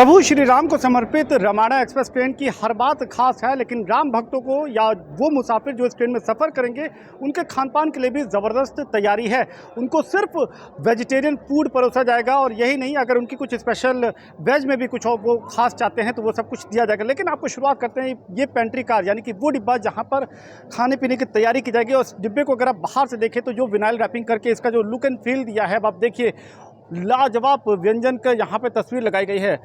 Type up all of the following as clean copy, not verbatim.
प्रभु श्री राम को समर्पित Ramana express train की हर बात खास है, लेकिन राम भक्तों को या वो मुसाफिर जो इस ट्रेन में सफ़र करेंगे उनके खान पान के लिए भी ज़बरदस्त तैयारी है। उनको सिर्फ वेजिटेरियन फूड परोसा जाएगा और यही नहीं, अगर उनकी कुछ स्पेशल वेज में भी कुछ और वो खास चाहते हैं तो वो सब कुछ दिया जाएगा। लेकिन आपको शुरुआत करते हैं ये पेंट्री कार, यानी कि वो डिब्बा जहाँ पर खाने पीने की तैयारी की जाएगी। और इस डिब्बे को अगर आप बाहर से देखें तो जो विनाइल रैपिंग करके इसका जो लुक एंड फील दिया है, अब आप देखिए लाजवाब व्यंजन का यहाँ पे तस्वीर लगाई गई है।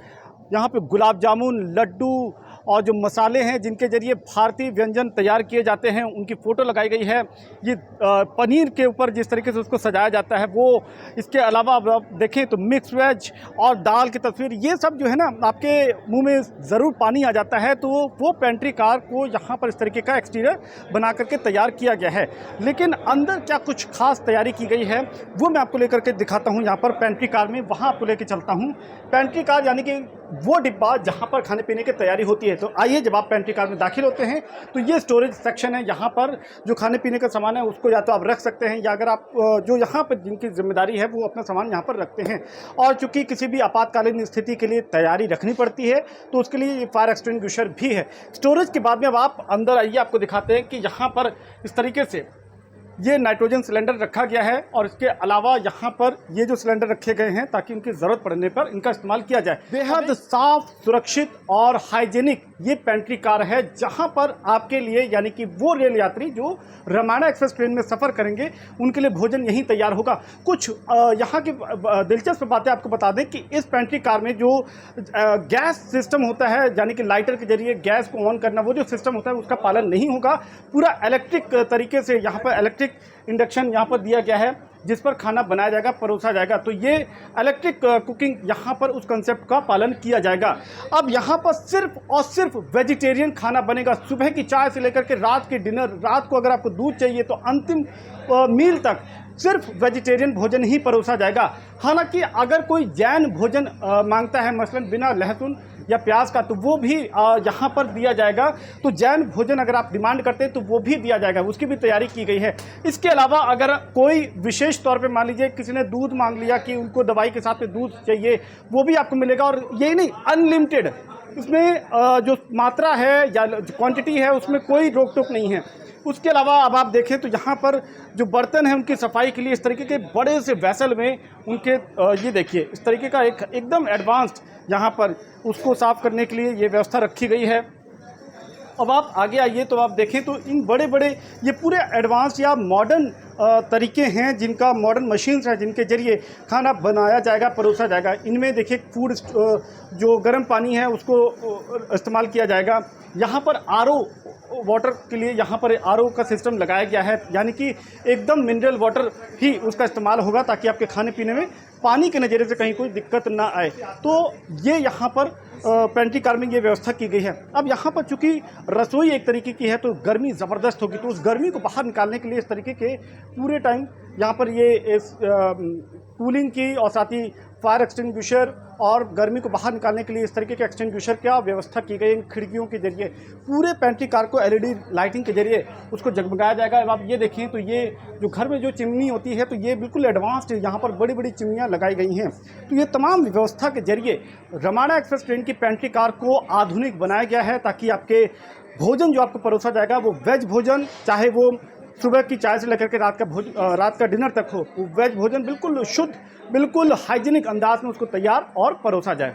यहाँ पे गुलाब जामुन, लड्डू और जो मसाले हैं जिनके ज़रिए भारतीय व्यंजन तैयार किए जाते हैं उनकी फ़ोटो लगाई गई है। ये पनीर के ऊपर जिस तरीके से उसको सजाया जाता है वो, इसके अलावा आप देखें तो मिक्स वेज और दाल की तस्वीर, ये सब जो है ना आपके मुंह में ज़रूर पानी आ जाता है। तो वो पेंट्री कार को यहाँ पर इस तरीके का एक्सटीरियर बना करके तैयार किया गया है। लेकिन अंदर क्या कुछ खास तैयारी की गई है वो मैं आपको लेकर के दिखाता हूँ। यहाँ पर पेंट्री कार में वहाँ आपको लेकर चलता हूँ। पेंट्री कार यानी कि वो डिब्बा जहाँ पर खाने पीने की तैयारी होती है। तो आइए, जब आप पेंट्री कार में दाखिल होते हैं तो ये स्टोरेज सेक्शन है। यहाँ पर जो खाने पीने का सामान है उसको या तो आप रख सकते हैं, या अगर आप जो यहाँ पर जिनकी जिम्मेदारी है वो अपना सामान यहाँ पर रखते हैं। और चूंकि किसी भी आपातकालीन स्थिति के लिए तैयारी रखनी पड़ती है तो उसके लिए ये फायर एक्सटिंग्विशर भी है। स्टोरेज के बाद में अब आप अंदर आइए, आपको दिखाते हैं कि यहाँ पर इस तरीके से ये नाइट्रोजन सिलेंडर रखा गया है। और इसके अलावा यहाँ पर ये जो सिलेंडर रखे गए हैं ताकि उनकी ज़रूरत पड़ने पर इनका इस्तेमाल किया जाए। बेहद साफ, सुरक्षित और हाइजेनिक ये पेंट्री कार है, जहाँ पर आपके लिए यानी कि वो रेल यात्री जो रमाणा एक्सप्रेस ट्रेन में सफ़र करेंगे उनके लिए भोजन यहीं तैयार होगा। कुछ यहाँ की दिलचस्प बातें आपको बता दें कि इस पेंट्री कार में जो गैस सिस्टम होता है, यानी कि लाइटर के जरिए गैस को ऑन करना, वो जो सिस्टम होता है उसका पालन नहीं होगा। पूरा इलेक्ट्रिक तरीके से यहाँ पर इलेक्ट्रिक इंडक्शन यहाँ पर दिया गया है जिस पर खाना बनाया जाएगा, परोसा जाएगा। तो ये इलेक्ट्रिक कुकिंग यहाँ पर उस कंसेप्ट का पालन किया जाएगा। अब यहाँ पर सिर्फ और सिर्फ वेजिटेरियन खाना बनेगा। सुबह की चाय से लेकर के रात के डिनर, रात को अगर आपको दूध चाहिए तो अंतिम मील तक सिर्फ वेजिटेरियन भोजन ही परोसा जाएगा। हालांकि अगर कोई जैन भोजन मांगता है, मसलन बिना लहसुन या प्याज का, तो वो भी यहाँ पर दिया जाएगा। तो जैन भोजन अगर आप डिमांड करते हैं तो वो भी दिया जाएगा, उसकी भी तैयारी की गई है। इसके अलावा अगर कोई विशेष तौर पे मान लीजिए किसी ने दूध मांग लिया कि उनको दवाई के साथ में दूध चाहिए, वो भी आपको मिलेगा। और यही नहीं, अनलिमिटेड इसमें जो मात्रा है या क्वांटिटी है उसमें कोई रोक टोक नहीं है। उसके अलावा अब आप देखें तो यहाँ पर जो बर्तन हैं उनकी सफाई के लिए इस तरीके के बड़े से वैसल में उनके ये देखिए इस तरीके का एकदम एडवांस्ड यहाँ पर उसको साफ़ करने के लिए ये व्यवस्था रखी गई है। अब आप आगे आइए तो आप देखें तो इन बड़े बड़े ये पूरे एडवांस या मॉडर्न तरीके हैं, जिनका मॉडर्न मशीन्स हैं जिनके ज़रिए खाना बनाया जाएगा, परोसा जाएगा। इनमें देखिए फूड जो गर्म पानी है उसको इस्तेमाल किया जाएगा। यहाँ पर आरओ वाटर के लिए यहाँ पर आरओ का सिस्टम लगाया गया है, यानी कि एकदम मिनरल वाटर ही उसका इस्तेमाल होगा ताकि आपके खाने पीने में पानी के नज़रिए से कहीं कोई दिक्कत ना आए। तो ये यहाँ पर पेंट्री कार में ये व्यवस्था की गई है। अब यहाँ पर चूँकि रसोई एक तरीके की है तो गर्मी ज़बरदस्त होगी, तो उस गर्मी को बाहर निकालने के लिए इस तरीके के पूरे टाइम यहाँ पर ये इस कूलिंग की और साथ ही फायर एक्सटिंग्विशर और गर्मी को बाहर निकालने के लिए इस तरीके के एक्सटिंग्विशर की व्यवस्था की गई। इन खिड़कियों के जरिए पूरे पेंट्री कार को एलईडी लाइटिंग के जरिए उसको जगमगाया जाएगा। अब आप ये देखें तो ये जो घर में जो चिमनी होती है तो ये बिल्कुल एडवांस्ड है, यहाँ पर बड़ी बड़ी चिमनियाँ लगाई गई हैं। तो ये तमाम व्यवस्था के जरिए रमाणा एक्सप्रेस ट्रेन की पेंट्री कार को आधुनिक बनाया गया है ताकि आपके भोजन जो आपको परोसा जाएगा वो वेज भोजन, चाहे वो सुबह की चाय से लेकर के रात का डिनर तक हो, वो वेज भोजन बिल्कुल शुद्ध, बिल्कुल हाइजीनिक अंदाज में उसको तैयार और परोसा जाए।